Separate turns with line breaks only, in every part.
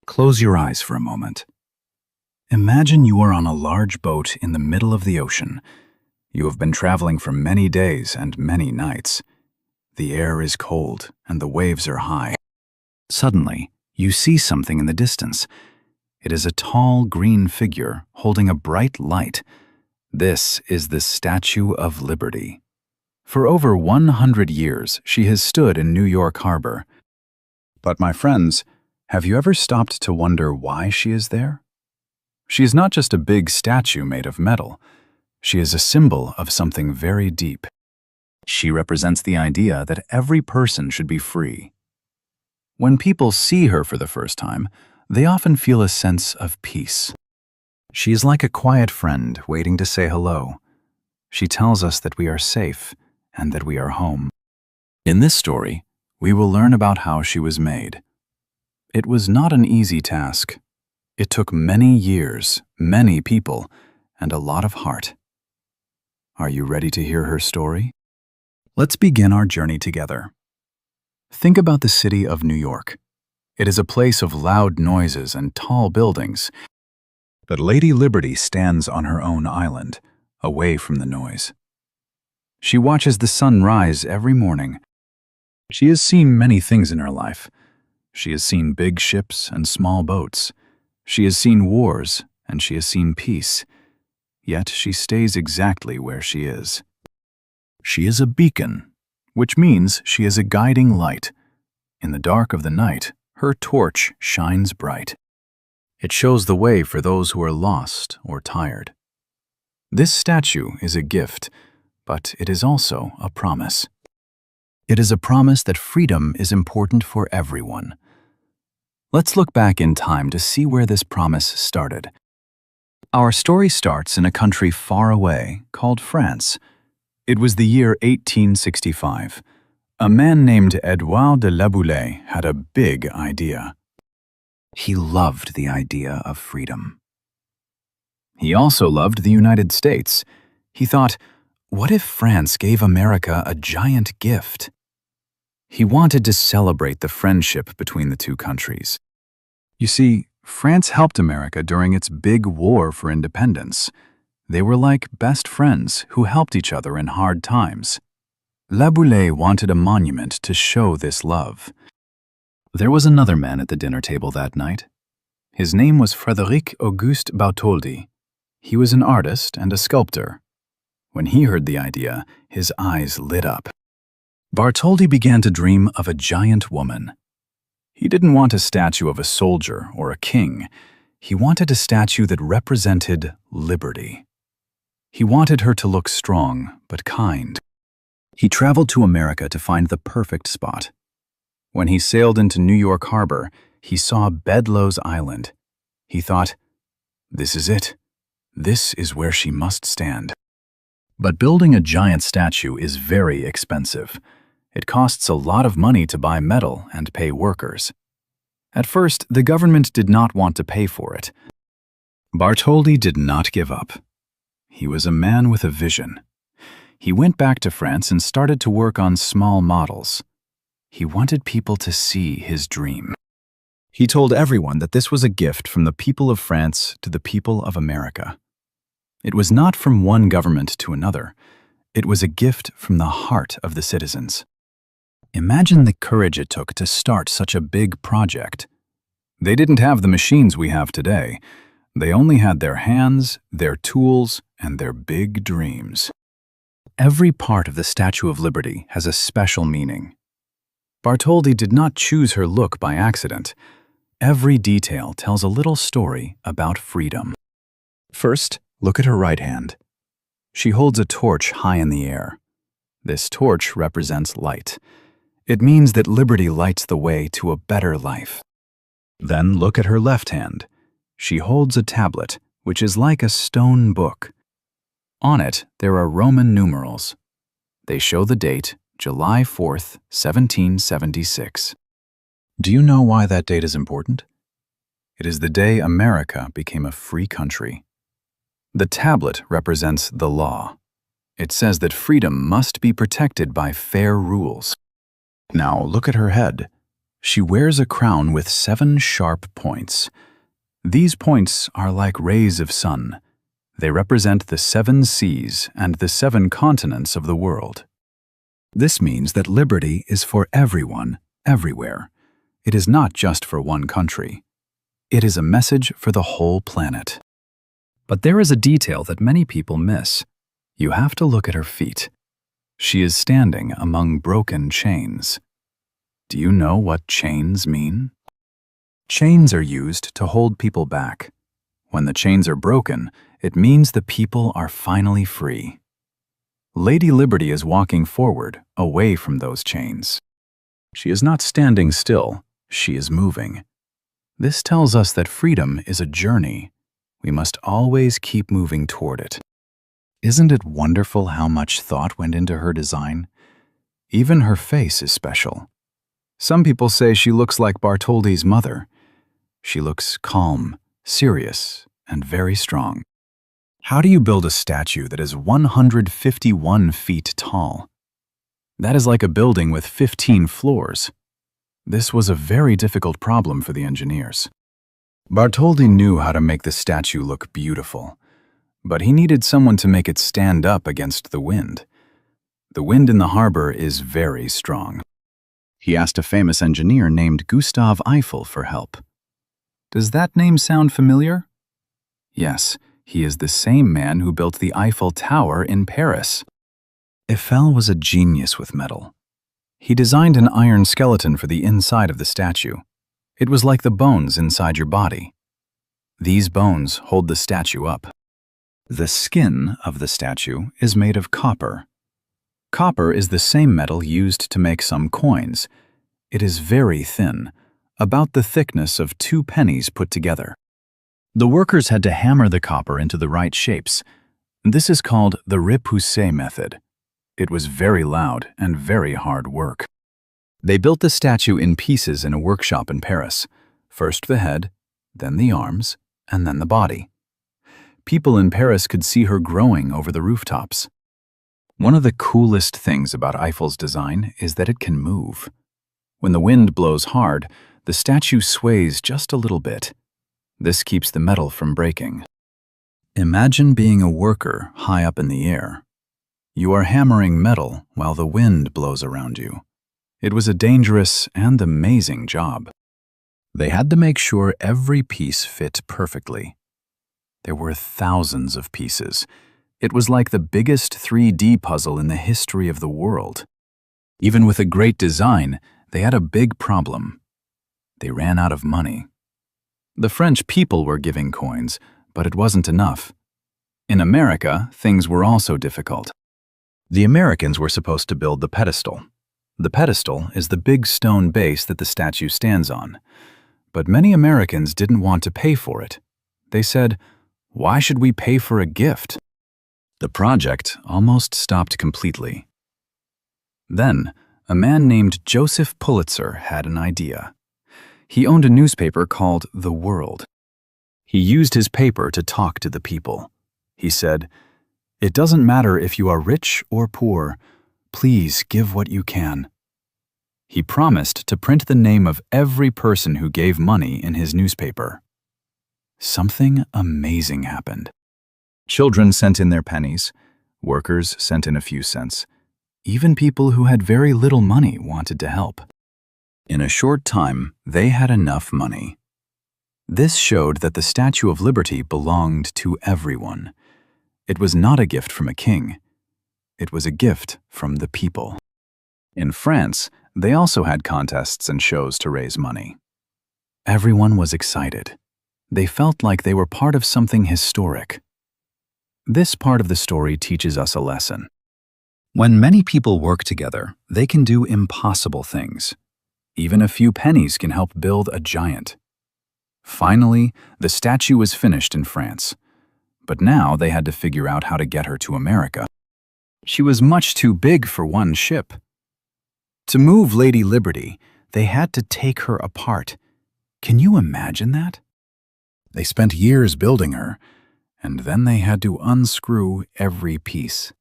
Close your eyes for a moment. Imagine you are on a large boat in the middle of the ocean. You have been traveling for many days and many nights. The air is cold and the waves are high. Suddenly, you see something in the distance. It is a tall green figure holding a bright light. This is the Statue of Liberty. For over 100 years, she has stood in New York Harbor. But my friends, have you ever stopped to wonder why she is there? She is not just a big statue made of metal. She is a symbol of something very deep. She represents the idea that every person should be free. When people see her for the first time, they often feel a sense of peace. She is like a quiet friend waiting to say hello. She tells us that we are safe and that we are home. In this story, we will learn about how she was made. It was not an easy task. It took many years, many people, and a lot of heart. Are you ready to hear her story? Let's begin our journey together. Think about the city of New York. It is a place of loud noises and tall buildings. But Lady Liberty stands on her own island, away from the noise. She watches the sun rise every morning. She has seen many things in her life. She has seen big ships and small boats. She has seen wars, and she has seen peace. Yet she stays exactly where she is. She is a beacon, which means she is a guiding light. In the dark of the night, her torch shines bright. It shows the way for those who are lost or tired. This statue is a gift, but it is also a promise. It is a promise that freedom is important for everyone. Let's look back in time to see where this promise started. Our story starts in a country far away called France. It was the year 1865. A man named Édouard de Laboulaye had a big idea. He loved the idea of freedom. He also loved the United States. He thought, what if France gave America a giant gift? He wanted to celebrate the friendship between the two countries. You see, France helped America during its big war for independence. They were like best friends who helped each other in hard times. Laboulaye wanted a monument to show this love. There was another man at the dinner table that night. His name was Frédéric Auguste Bartholdi. He was an artist and a sculptor. When he heard the idea, his eyes lit up. Bartholdi began to dream of a giant woman. He didn't want a statue of a soldier or a king. He wanted a statue that represented liberty. He wanted her to look strong but kind. He traveled to America to find the perfect spot. When he sailed into New York Harbor, he saw Bedloe's Island. He thought, this is it. This is where she must stand. But building a giant statue is very expensive. It costs a lot of money to buy metal and pay workers. At first, the government did not want to pay for it. Bartholdi did not give up. He was a man with a vision. He went back to France and started to work on small models. He wanted people to see his dream. He told everyone that this was a gift from the people of France to the people of America. It was not from one government to another. It was a gift from the heart of the citizens. Imagine the courage it took to start such a big project. They didn't have the machines we have today. They only had their hands, their tools, and their big dreams. Every part of the Statue of Liberty has a special meaning. Bartholdi did not choose her look by accident. Every detail tells a little story about freedom. First, look at her right hand. She holds a torch high in the air. This torch represents light. It means that liberty lights the way to a better life. Then look at her left hand. She holds a tablet, which is like a stone book. On it, there are Roman numerals. They show the date, July 4th, 1776. Do you know why that date is important? It is the day America became a free country. The tablet represents the law. It says that freedom must be protected by fair rules. Now look at her head. She wears a crown with 7 sharp points. These points are like rays of sun. They represent the 7 seas and the 7 continents of the world. This means that liberty is for everyone, everywhere. It is not just for one country. It is a message for the whole planet. But there is a detail that many people miss. You have to look at her feet. She is standing among broken chains. Do you know what chains mean? Chains are used to hold people back. When the chains are broken, it means the people are finally free. Lady Liberty is walking forward, away from those chains. She is not standing still, she is moving. This tells us that freedom is a journey. We must always keep moving toward it. Isn't it wonderful how much thought went into her design? Even her face is special. Some people say she looks like Bartholdi's mother. She looks calm, serious, and very strong. How do you build a statue that is 151 feet tall? That is like a building with 15 floors. This was a very difficult problem for the engineers. Bartholdi knew how to make the statue look beautiful, but he needed someone to make it stand up against the wind. The wind in the harbor is very strong. He asked a famous engineer named Gustave Eiffel for help. Does that name sound familiar? Yes, he is the same man who built the Eiffel Tower in Paris. Eiffel was a genius with metal. He designed an iron skeleton for the inside of the statue. It was like the bones inside your body. These bones hold the statue up. The skin of the statue is made of copper. Copper is the same metal used to make some coins. It is very thin, about the thickness of 2 pennies put together. The workers had to hammer the copper into the right shapes. This is called the repoussé method. It was very loud and very hard work. They built the statue in pieces in a workshop in Paris. First the head, then the arms, and then the body. People in Paris could see her growing over the rooftops. One of the coolest things about Eiffel's design is that it can move. When the wind blows hard, the statue sways just a little bit. This keeps the metal from breaking. Imagine being a worker high up in the air. You are hammering metal while the wind blows around you. It was a dangerous and amazing job. They had to make sure every piece fit perfectly. There were thousands of pieces. It was like the biggest 3D puzzle in the history of the world. Even with a great design, they had a big problem. They ran out of money. The French people were giving coins, but it wasn't enough. In America, things were also difficult. The Americans were supposed to build the pedestal. The pedestal is the big stone base that the statue stands on. But many Americans didn't want to pay for it. They said, "Why should we pay for a gift?" The project almost stopped completely. Then, a man named Joseph Pulitzer had an idea. He owned a newspaper called The World. He used his paper to talk to the people. He said, "It doesn't matter if you are rich or poor. Please give what you can." He promised to print the name of every person who gave money in his newspaper. Something amazing happened. Children sent in their pennies. Workers sent in a few cents. Even people who had very little money wanted to help. In a short time, they had enough money. This showed that the Statue of Liberty belonged to everyone. It was not a gift from a king. It was a gift from the people. In France, they also had contests and shows to raise money. Everyone was excited. They felt like they were part of something historic. This part of the story teaches us a lesson. When many people work together, they can do impossible things. Even a few pennies can help build a giant. Finally, the statue was finished in France. But now they had to figure out how to get her to America. She was much too big for one ship. To move Lady Liberty, they had to take her apart. Can you imagine that? They spent years building her, and then they had to unscrew every piece.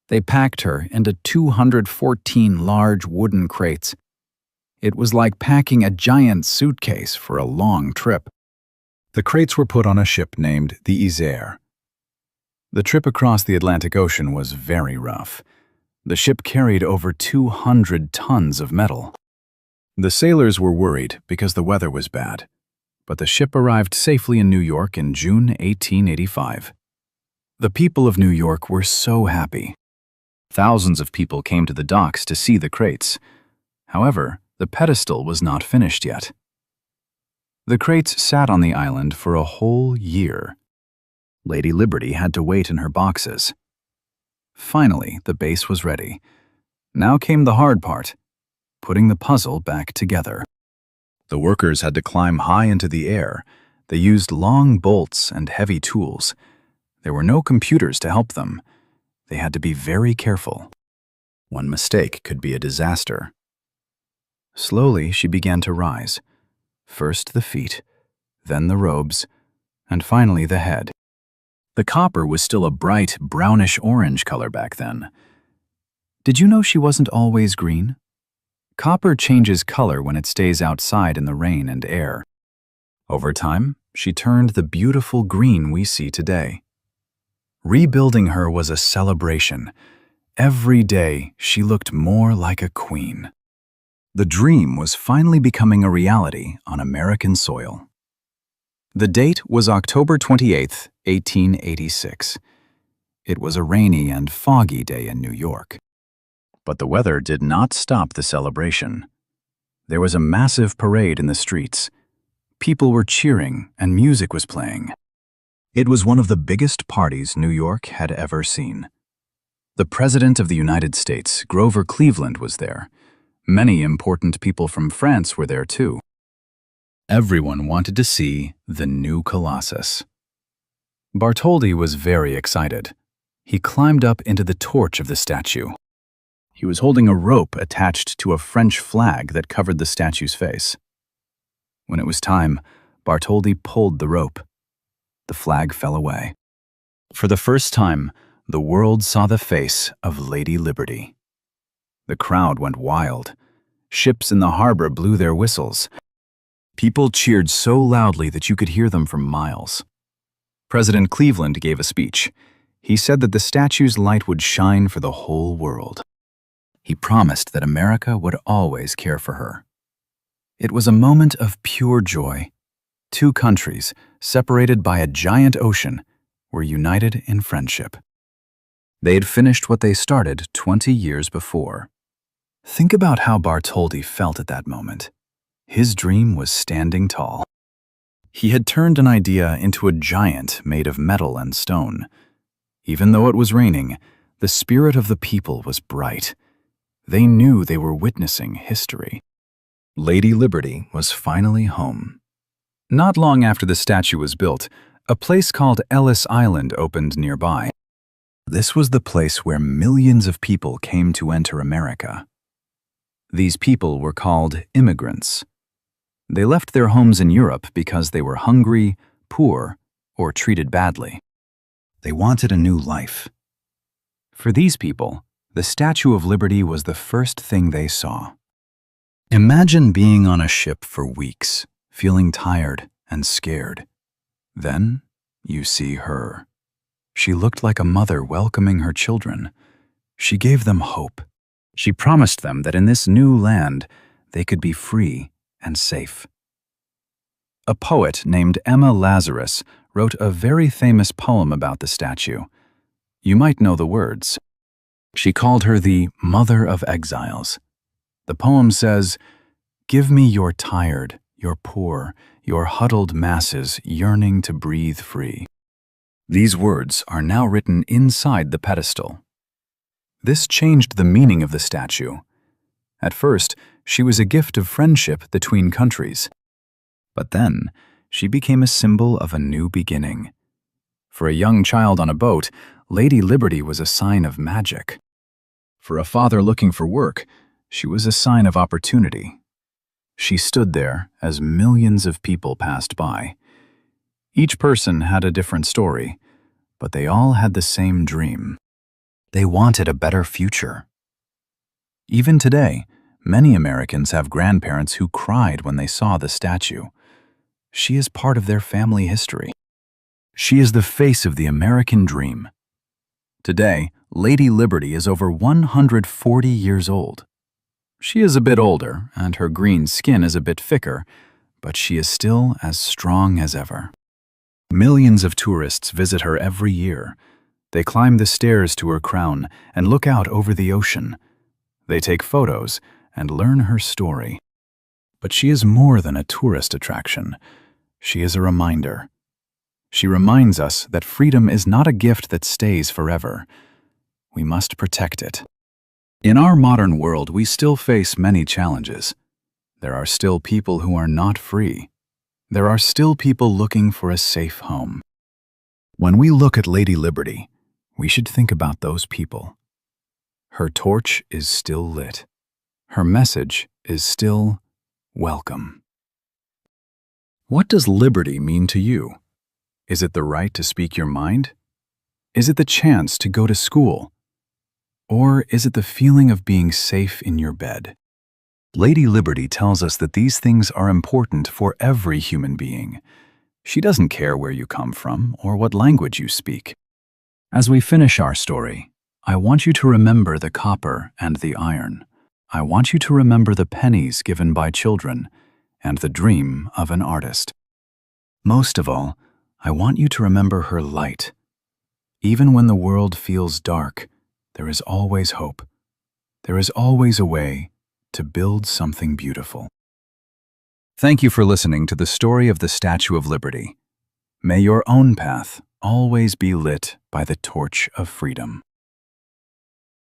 They packed her into 214 large wooden crates. It was like packing a giant suitcase for a long trip. The crates were put on a ship named the Isère. The trip across the Atlantic Ocean was very rough. The ship carried over 200 tons of metal. The sailors were worried because the weather was bad, but the ship arrived safely in New York in June 1885. The people of New York were so happy. Thousands of people came to the docks to see the crates. However, the pedestal was not finished yet. The crates sat on the island for a whole year. Lady Liberty had to wait in her boxes. Finally, the base was ready. Now came the hard part, putting the puzzle back together. The workers had to climb high into the air. They used long bolts and heavy tools. There were no computers to help them. They had to be very careful. One mistake could be a disaster. Slowly, she began to rise. First the feet, then the robes, and finally the head. The copper was still a bright brownish-orange color back then. Did you know she wasn't always green? Copper changes color when it stays outside in the rain and air. Over time, she turned the beautiful green we see today. Rebuilding her was a celebration. Every day, she looked more like a queen. The dream was finally becoming a reality on American soil. The date was October 28, 1886. It was a rainy and foggy day in New York. But the weather did not stop the celebration. There was a massive parade in the streets. People were cheering and music was playing. It was one of the biggest parties New York had ever seen. The President of the United States, Grover Cleveland, was there. Many important people from France were there too. Everyone wanted to see the new Colossus. Bartholdi was very excited. He climbed up into the torch of the statue. He was holding a rope attached to a French flag that covered the statue's face. When it was time, Bartholdi pulled the rope. The flag fell away. For the first time, the world saw the face of Lady Liberty. The crowd went wild. Ships in the harbor blew their whistles. People cheered so loudly that you could hear them for miles. President Cleveland gave a speech. He said that the statue's light would shine for the whole world. He promised that America would always care for her. It was a moment of pure joy. Two countries, separated by a giant ocean, were united in friendship. They had finished what they started 20 years before. Think about how Bartholdi felt at that moment. His dream was standing tall. He had turned an idea into a giant made of metal and stone. Even though it was raining, the spirit of the people was bright. They knew they were witnessing history. Lady Liberty was finally home. Not long after the statue was built, a place called Ellis Island opened nearby. This was the place where millions of people came to enter America. These people were called immigrants. They left their homes in Europe because they were hungry, poor, or treated badly. They wanted a new life. For these people, the Statue of Liberty was the first thing they saw. Imagine being on a ship for weeks, feeling tired and scared. Then you see her. She looked like a mother welcoming her children. She gave them hope. She promised them that in this new land, they could be free and safe. A poet named Emma Lazarus wrote a very famous poem about the statue. You might know the words. She called her the Mother of Exiles. The poem says, "Give me your tired, your poor, your huddled masses yearning to breathe free." These words are now written inside the pedestal. This changed the meaning of the statue. At first, she was a gift of friendship between countries. But then, she became a symbol of a new beginning. For a young child on a boat, Lady Liberty was a sign of magic. For a father looking for work, she was a sign of opportunity. She stood there as millions of people passed by. Each person had a different story, but they all had the same dream. They wanted a better future. Even today, Many Americans have grandparents who cried when they saw the statue. She is part of their family history. She is the face of the American dream. Today, Lady Liberty is over 140 years old. She is a bit older, and her green skin is a bit thicker, but she is still as strong as ever. Millions of tourists visit her every year. They climb the stairs to her crown and look out over the ocean. They take photos and learn her story. But she is more than a tourist attraction. She is a reminder. She reminds us that freedom is not a gift that stays forever. We must protect it. In our modern world, we still face many challenges. There are still people who are not free. There are still people looking for a safe home. When we look at Lady Liberty, we should think about those people. Her torch is still lit. Her message is still welcome. What does liberty mean to you? Is it the right to speak your mind? Is it the chance to go to school? Or is it the feeling of being safe in your bed? Lady Liberty tells us that these things are important for every human being. She doesn't care where you come from or what language you speak. As we finish our story, I want you to remember the copper and the iron. I want you to remember the pennies given by children and the dream of an artist. Most of all, I want you to remember her light. Even when the world feels dark, there is always hope. There is always a way to build something beautiful. Thank you for listening to the story of the Statue of Liberty. May your own path always be lit by the torch of freedom.